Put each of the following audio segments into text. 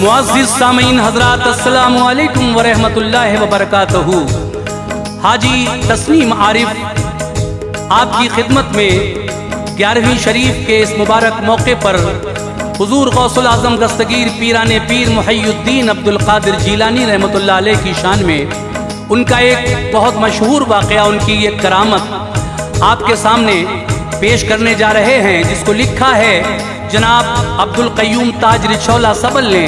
मुअज़्ज़िज़ सामीन हज़रात, अस्सलामु अलैकुम व रहमतुल्लाहि व बरकातहू। हाजी तस्नीम आरिफ आपकी खिदमत में 11वीं शरीफ के इस मुबारक मौके पर हुजूर गौसुल आज़म दस्तगीर पीराने पीर मुहय्यिद्दीन अब्दुल क़ादिर जीलानी रहमतुल्लाह अलैह की शान में उनका एक बहुत मशहूर वाक़या, उनकी एक करामत आपके सामने पेश करने जा रहे हैं, जिसको लिखा है जनाब अब्दुल क़य्यूम ताज रिछौला सबल ने।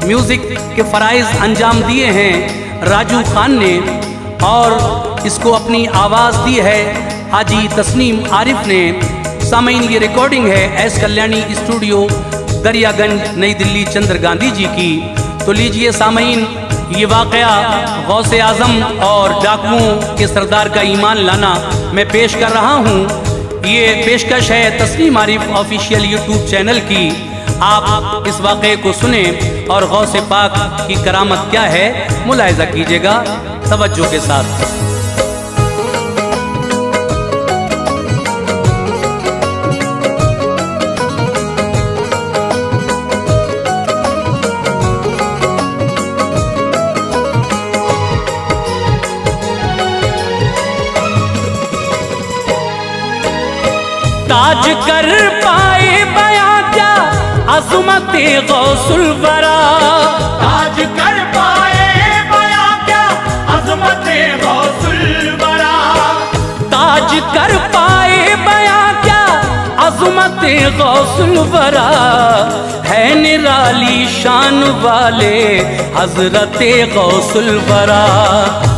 म्यूज़िक के फ़राइज़ अंजाम दिए हैं राजू खान ने और इसको अपनी आवाज़ दी है हाजी तस्नीम आरिफ ने। सामीन ये रिकॉर्डिंग है एस कल्याणी स्टूडियो दरियागंज नई दिल्ली चंद्र गांधी जी की। तो लीजिए सामीन, ये वाक़या गौसे आज़म और डाकुओं के सरदार का ईमान लाना मैं पेश कर रहा हूँ। ये पेशकश है Tasneem Arif official YouTube channel की। आप इस वाक़े को सुने और गौसे पाक की करामत क्या है मुलाहिज़ा कीजिएगा तवज्जो के साथ। ताज कर पाए बयां क्या अज़मत गौसुल वरा, ताज कर पाए बयां क्या अज़मत गौसुल वरा, ताज कर पाए बयां क्या अज़मत गौसुल वरा, है निराली शान वाले हज़रत गौसुल वरा,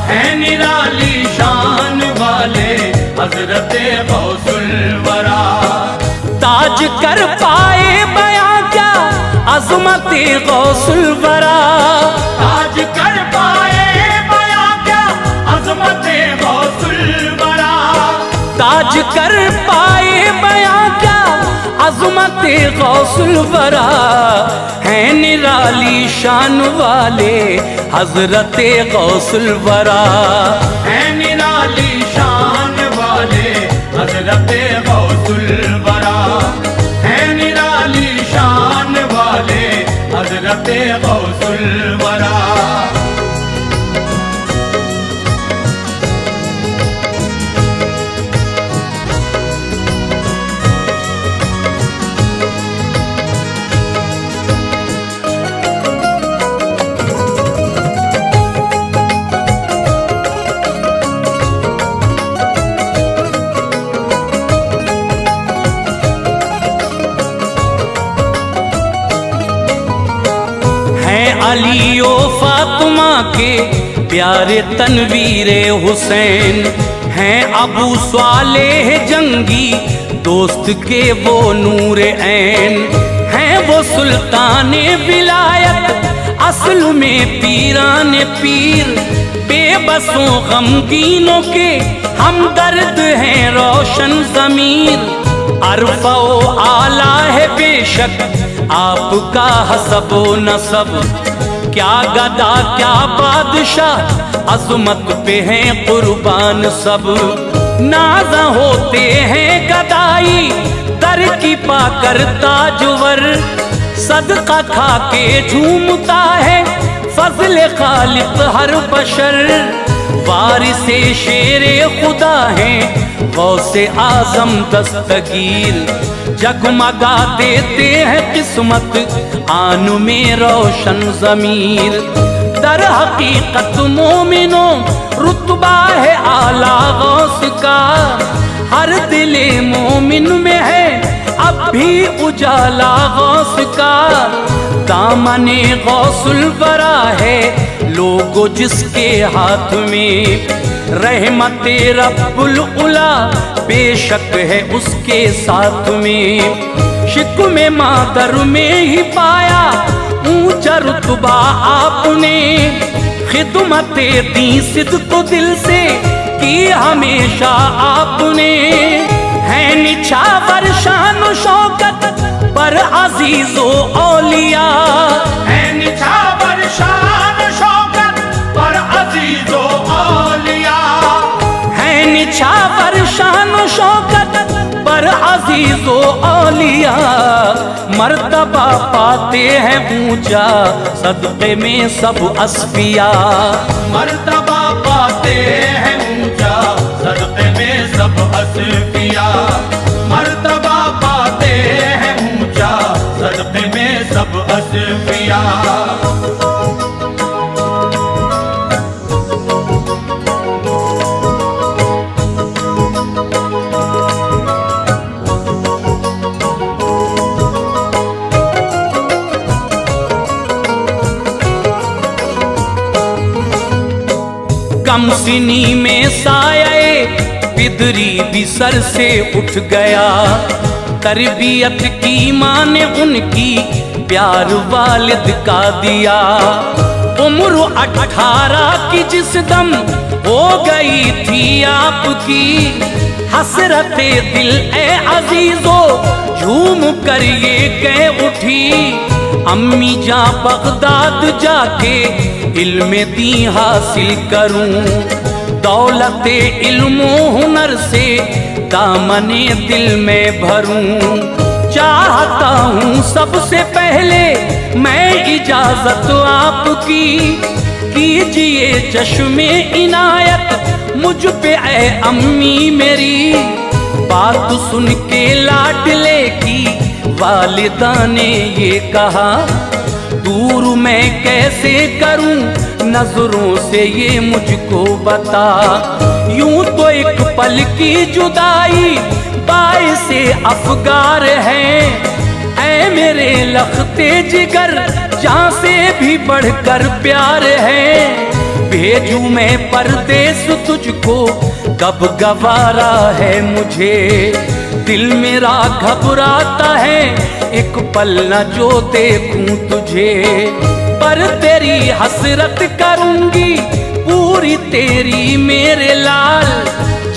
है निराली शान वाले हज़रत गौसुल वरा। ताज कर पाए बयां क्या अज़मत गौसुल वरा, ताज कर पाए बयां क्या अज़मत गौसुल वरा, ताज कर पाए बयां क्या अज़मत गौसुल वरा, है निराली शान वाले हज़रत गौसुल वरा, है निराली शान वाले हज़रत गौसुल वरा, है निराली शान वाले हज़रत गौसुल वरा। अली ओ फातिमा के प्यारे तनवीरे हुसैन, हैं अबू स्वालेह जंगी दोस्त के वो नूर ऐन, हैं वो सुल्ताने विलायत असल में पीराने पीर, बेबसों गमगीनों के हमदर्द हैं रोशन ज़मीर, अरफ़ा ओ आला है बेशक आपका हसबो नसब, क्या गदा क्या बादशाह अज़मत पे हैं कुर्बान सब, नाज़ा होते हैं गदाई दर की पाकर ताजवर, सदका खा के झूमता है फज़ल खालिक हर बशर, वारिसे शेरे खुदा हैं गौसे आज़म दस्तगीर, जगमगा देते हैं किस्मत आन में रोशन ज़मीर, दर हकीकत मोमिनों रुतबा है आला गौस का, हर दिले मोमिन में है अब भी उजाला गौस का, दामने गौसुल वरा है लोगो जिसके हाथ में, रहमते रब्बुल उला बेशक है उसके साथ में, शिक में मादर में ही पाया ऊंचा रुतबा आपने, खिदमते दी सिद्क़ दिल से की हमेशा आपने, है निछावर शान शौकत पर अजीज़ो औलिया, है निछावर शान शौकत पर अजीज़ो औलिया, है निछावर शान शौकत पर अजीज़ो अजीजो औलिया मर्तबा पाते हैं ऊंचा सदक़े में सब अस्फिया। मर्तबा पाते हैं ऊंचा सदक़े में सब अस्फिया। मर्तबा पाते हैं ऊंचा सदक़े में सब अस्फिया। कमसिनी में साये बिदरी भी सर से उठ गया। तरबियत की माँ ने उनकी प्यार वालिद का दिया। उम्र 18 की जिस दम हो गई थी आपकी, हसरते दिल ए अजीजो झूम कर ये कह उठी, अम्मी जा बगदाद जाके इल्म दी हासिल करूं, दौलते इल्मो हुनर से दामने दिल में भरूं। चाहता हूँ सबसे पहले मैं इजाजत आपकी, कीजिए चश्मे इनायत मुझ पे ऐ अम्मी मेरी। बात सुन के लाडले की वालिदा ने ये कहा, दूर मैं कैसे करूं नजरों से ये मुझको बता। यूं तो एक पल की जुदाई बाइसे अफगार है, ऐ मेरे लखते जिगर जान से भी बढ़कर प्यार है। भेजूं मैं परदेस तुझको कब गवारा है मुझे, दिल मेरा घबराता है एक पल न जो देखूं तुझे। पर तेरी हसरत करूंगी पूरी तेरी मेरे लाल,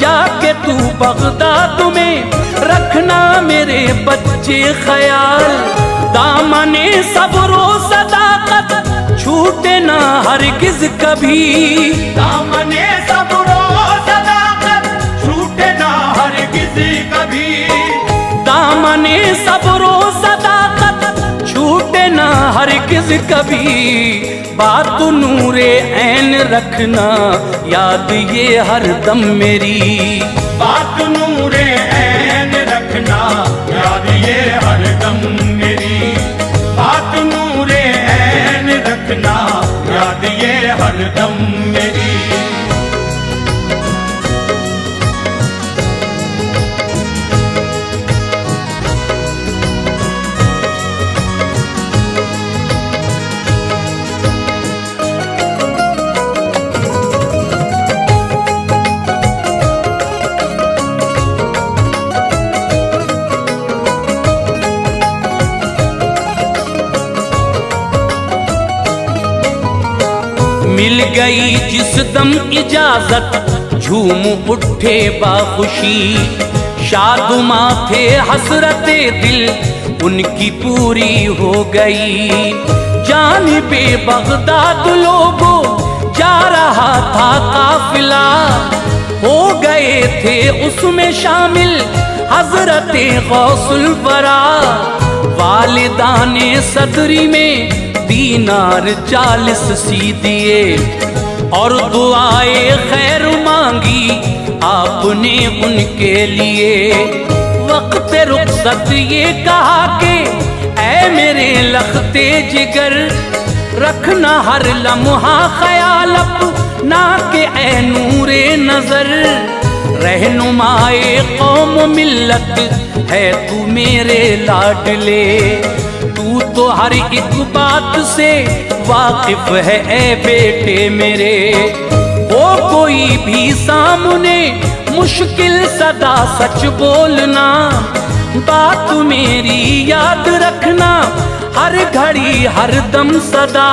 जाके तू बगदाद में रखना मेरे बच्चे ख्याल। दामने सब्रो सदाकत छूटे ना हरगिज कभी, दामने सब्रो सदाकत छूटे ना हरगिज कभी। दामने सब्रो सदाकत छूटे ना हरगिज कभी। बात नूरे ऐन रखना याद ये हरदम मेरी, बात नूरे ऐन रखना याद ये हरदम मेरी। बात नूरे ऐन रखना याद ये हरदम मेरी। मिल गई जिस दम इजाजत झूम उठे बाखुशी, शादुमा थे हसरते दिल उनकी पूरी हो गई। जानिबे बगदाद लोगों जा रहा था काफिला, हो गए थे उसमें शामिल हजरते गौसुल वरा। वालिदा ने सदरी में दीनार 40 सी दिए और दुआए खैर मांगी आपने उनके लिए। वक्त रुखसत ये कहा कि ऐ मेरे लखते जिगर, रखना हर लम्हा ख्याल अपना के ऐ नूरे नजर। रहनुमाए कौम मिल्लत है तू मेरे लाडले, तू तो हर एक बात से वाकिफ है ऐ बेटे मेरे। हो कोई भी सामने मुश्किल सदा सच बोलना, बात मेरी याद रखना हर घड़ी हर दम सदा।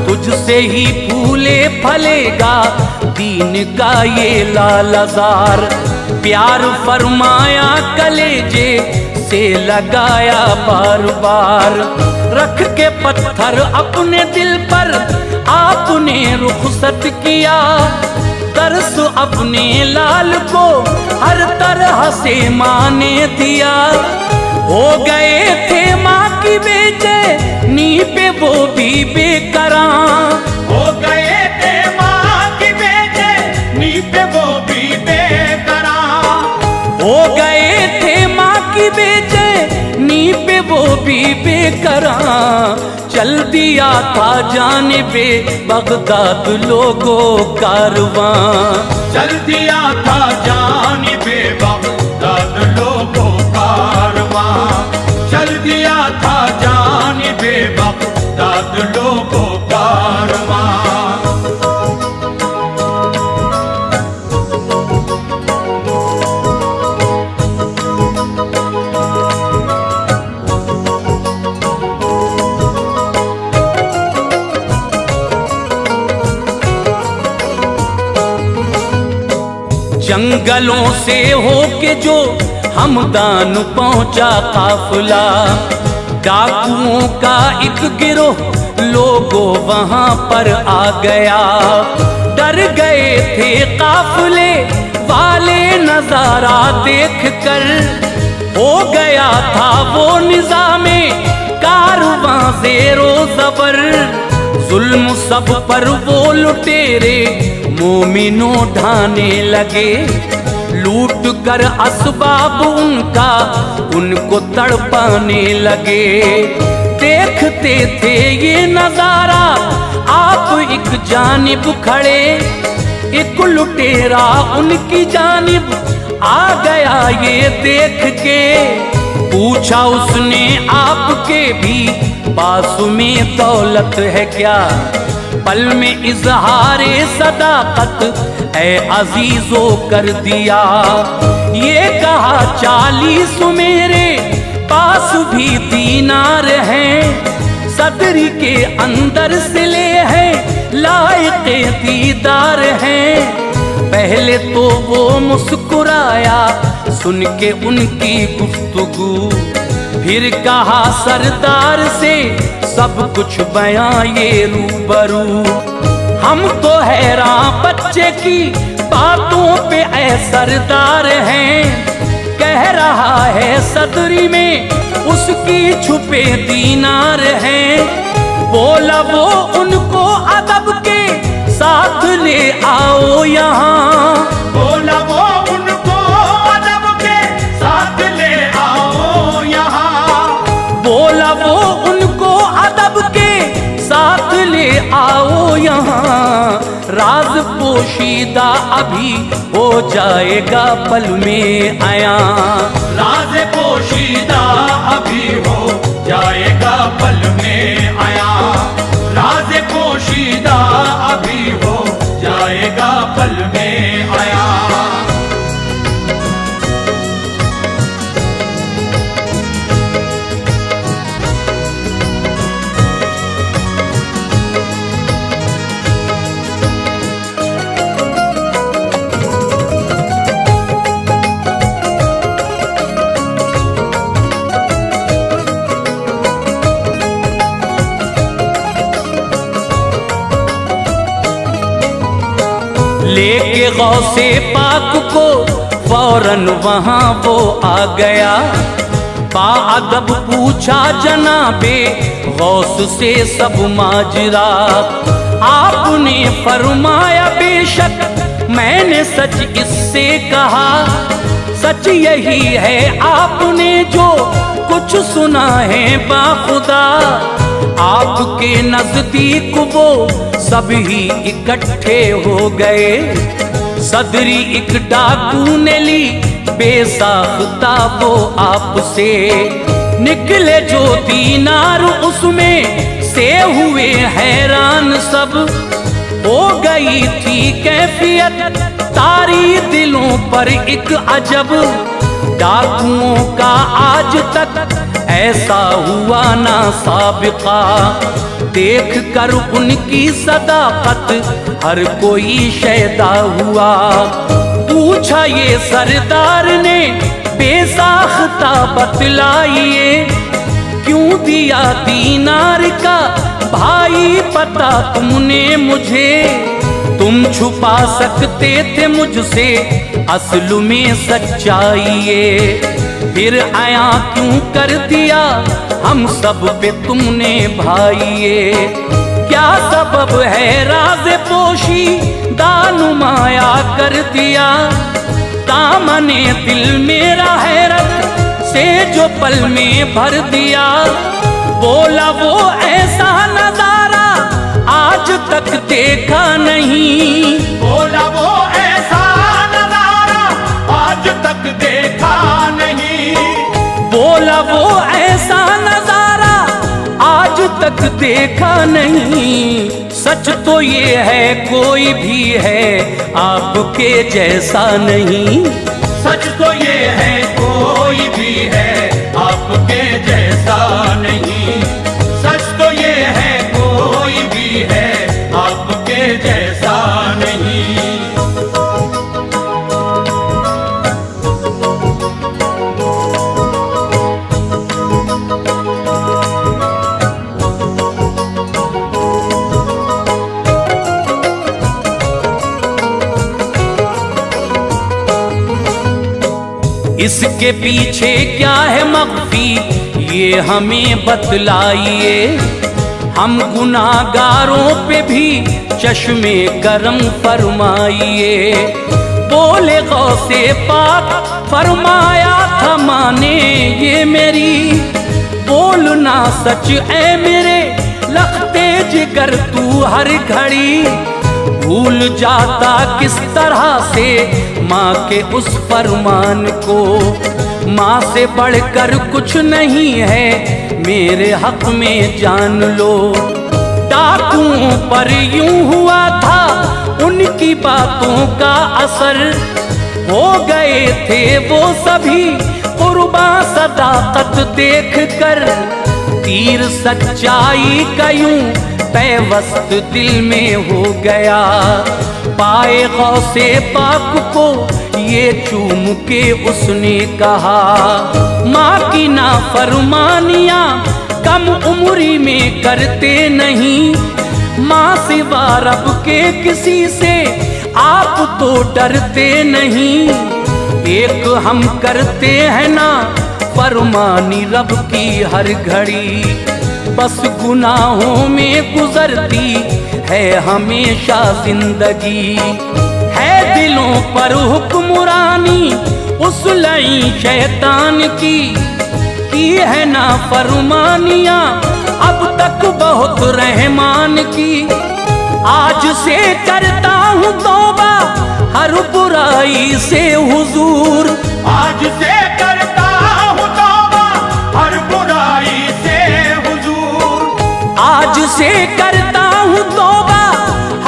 तुझसे ही फूले फलेगा दीन का ये लालजार, प्यार फरमाया कलेजे से लगाया बार बार। रख के पत्थर अपने दिल पर आपने रुखसत किया। तरस अपने लाल को हर तरह से माँ ने दिया। हो गए थे माँ की बेचैनी पे वो भी बेकरार। हो गए थे माँ की बेचैनी पे वो भी बेकरार। हो गए थे माँ की बेचैनी पे वो भी बेकरार। चल दिया था जानिबे बगदाद लोगों कारवां। चल दिया था जानिबे बगदाद लोगों कारवां। चल दिया था जानिबे बगदाद लोगों कारवां। जंगलों से होके जो हमदान पहुंचा काफिला। डाकुओं का एक गिरोह लोगों वहां पर आ गया। डर गए थे काफिले वाले नजारा देख कर। हो गया था वो निजामे कारवां ज़ेरो ज़बर। जुल्म सब पर वो लुटेरे मोमिनों ढाने लगे। लूट कर असबाब उनका उनको तड़पाने लगे। देखते थे ये नजारा आप एक जानिब खड़े। एक लुटेरा उनकी जानिब आ गया ये देख के। पूछा उसने आपके भी पास में दौलत है क्या। पल में इजहारे सदाकत ऐ अजीजो कर दिया। ये कहा 40 मेरे पास भी दीनार हैं। सदरी के अंदर से ले हैं लायके दीदार हैं। पहले तो वो मुस्कुराया सुन के उनकी गुफ्तगू। फिर कहा सरदार से सब कुछ बयां ये रूबरू। हम तो हैरान बच्चे की बातों पे ऐ सरदार हैं। कह रहा है सदरी में उसकी छुपे दीनार हैं। बोला वो उनको अदब के साथ ले आओ यहाँ। बोला वो उनको अदब के साथ ले आओ यहाँ। बोला वो उनको अदब के साथ ले आओ यहाँ। राज पोशीदा अभी हो जाएगा पल में आया। राज पोशीदा अभी हो जाएगा पल में आया। राज पोशीदा अभी हो जाएगा पल में आया। लेके गौसे पाक को फौरन वहां वो आ गया। बाअदब पूछा जनाबे गौस से सब माजरा। आपने फरमाया बेशक मैंने सच इससे कहा। सच यही है आपने जो कुछ सुना है बाखुदा। आपके नजदीक वो सभी इकट्ठे हो गए। सदरी एक डाकू ने ली बेसाख्ता वो आपसे। निकले जो दीनार उसमें से हुए हैरान सब। हो गई थी कैफियत तारी दिलों पर एक अजब। डाकुओं का आज तक ऐसा हुआ ना साबिका। देख कर उनकी सदाकत हर कोई शैदा हुआ। पूछा ये सरदार ने बेसाख्ता बतलाइए। क्यों दिया दीनार का भाई पता तुमने मुझे। तुम छुपा सकते थे मुझसे असल में सच्चाई ये, फिर आया क्यों कर दिया हम सब पे तुमने भाई ये। क्या सबब है राज़ पोशी दानुमाया कर दिया, दामने दिल मेरा हैरत से जो पल में भर दिया। बोला वो ऐसा नजारा आज तक देखा नहीं, बोला वो ऐसा नजारा आज तक देखा नहीं। बोला वो ऐसा नजारा आज तक देखा नहीं। सच तो ये है कोई भी है आपके जैसा नहीं। सच तो ये है कोई भी है आपके जैसा नहीं। सच तो ये है कोई भी है आपके जैसा नहीं। इसके पीछे क्या है मख्फी ये हमें बतलाइए। हम गुनाहगारों पे भी चश्मे करम फरमाइए। बोले गौसे पाक फरमाया था माने ये मेरी, बोलना सच है मेरे लखते जिगर तू हर घड़ी। भूल जाता किस तरह से माँ के उस फरमान को, माँ से बढ़कर कुछ नहीं है मेरे हक में जान लो। डाकुओं पर यूं हुआ था उनकी बातों का असर, हो गए थे वो सभी कुर्बा सदाकत देख कर। तीर सच्चाई का यूं पैवस्त दिल में हो गया, पाए गौसे पाक को ये चूम के उसने कहा। माँ की नाफरमानियाँ कम उम्री में करते नहीं, माँ सिवा रब के किसी से आप तो डरते नहीं। एक हम करते हैं ना फरमानी रब की हर घड़ी, बस गुनाहों में गुजरती है हमेशा जिंदगी। है दिलों पर हुक्मरानी उस लई शैतान की है ना फरमानियाँ अब तक बहुत रहमान की। आज से करता हूँ तौबा हर बुराई से हुजूर, आज से करता हूँ तौबा हर बुराई से हुजूर। आज से करता हूँ तौबा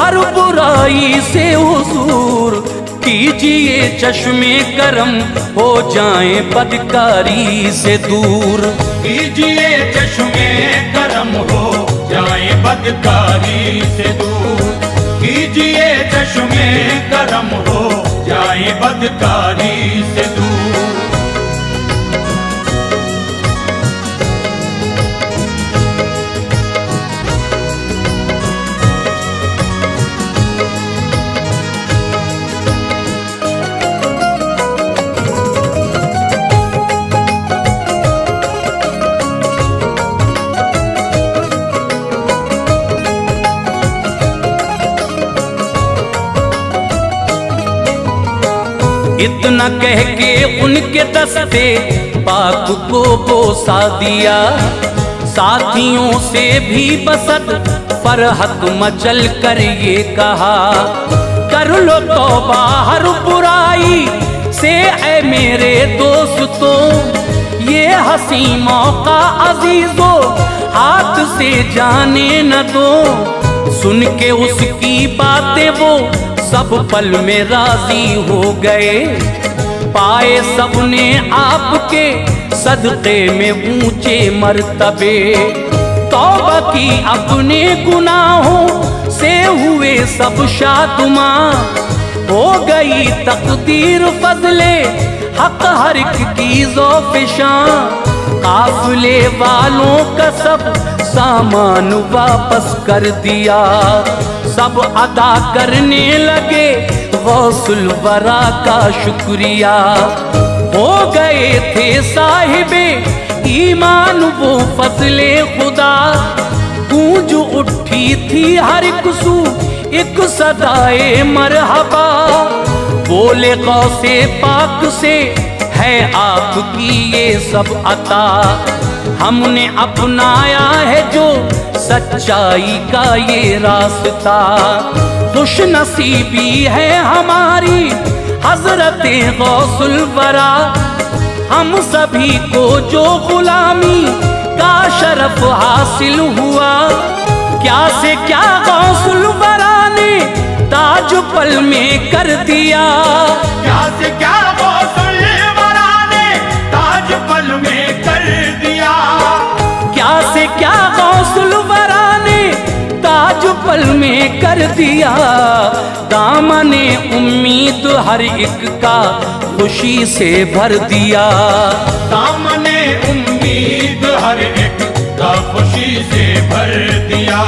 हर बुराई से हुजूर। कीजिए चश्मे करम हो जाएं बदकारी से दूर। कीजिए चश्मे करम हो जाए बदकारी से दूर। कीजिए चश्मे करम हो जाए बदकारी से दूर। इतना कह के उनके दस्ते पाक को बोसा दिया, साथियों से भी बसत फरहत मचल कर ये कहा। कर लो तौबा हर बुराई से ऐ मेरे दोस्तों, ये हंसी मौका अजीजों हाथ से जाने न दो। सुन के उसकी बातें वो सब पल में राजी हो गए, पाए सबने आपके सदक़े में ऊंचे मर्तबे। तौबा की अपने गुनाहों से हुए सब शादुमां, हो गई तकदीर फजले हक हर एक की ज़ौफ़िशां। काफिले वालों का सब सामान वापस कर दिया। सब अदा करने लगे गौसुल वरा का शुक्रिया। हो गए थे साहिबे ईमान वो फजले खुदा। गूंज उठी थी हर कुसू एक सदाए मरहबा। बोले गौसे पाक से है आपकी ये सब अता। हमने अपनाया है जो सच्चाई का ये रास्ता। खुश नसीबी है हमारी हजरते गौसुल वरा। हम सभी को जो गुलामी का शरफ हासिल हुआ। क्या से क्या गौसुल वरा ने ताज पल में कर दिया। क्या से क्या गौसुल वरा ने ताज पल में कर दिया। क्या से क्या गौसुल वरा ने ताज पल में कर दिया। दामने उम्मीद हर एक का खुशी से भर दिया। दामने उम्मीद हर एक का खुशी से भर दिया।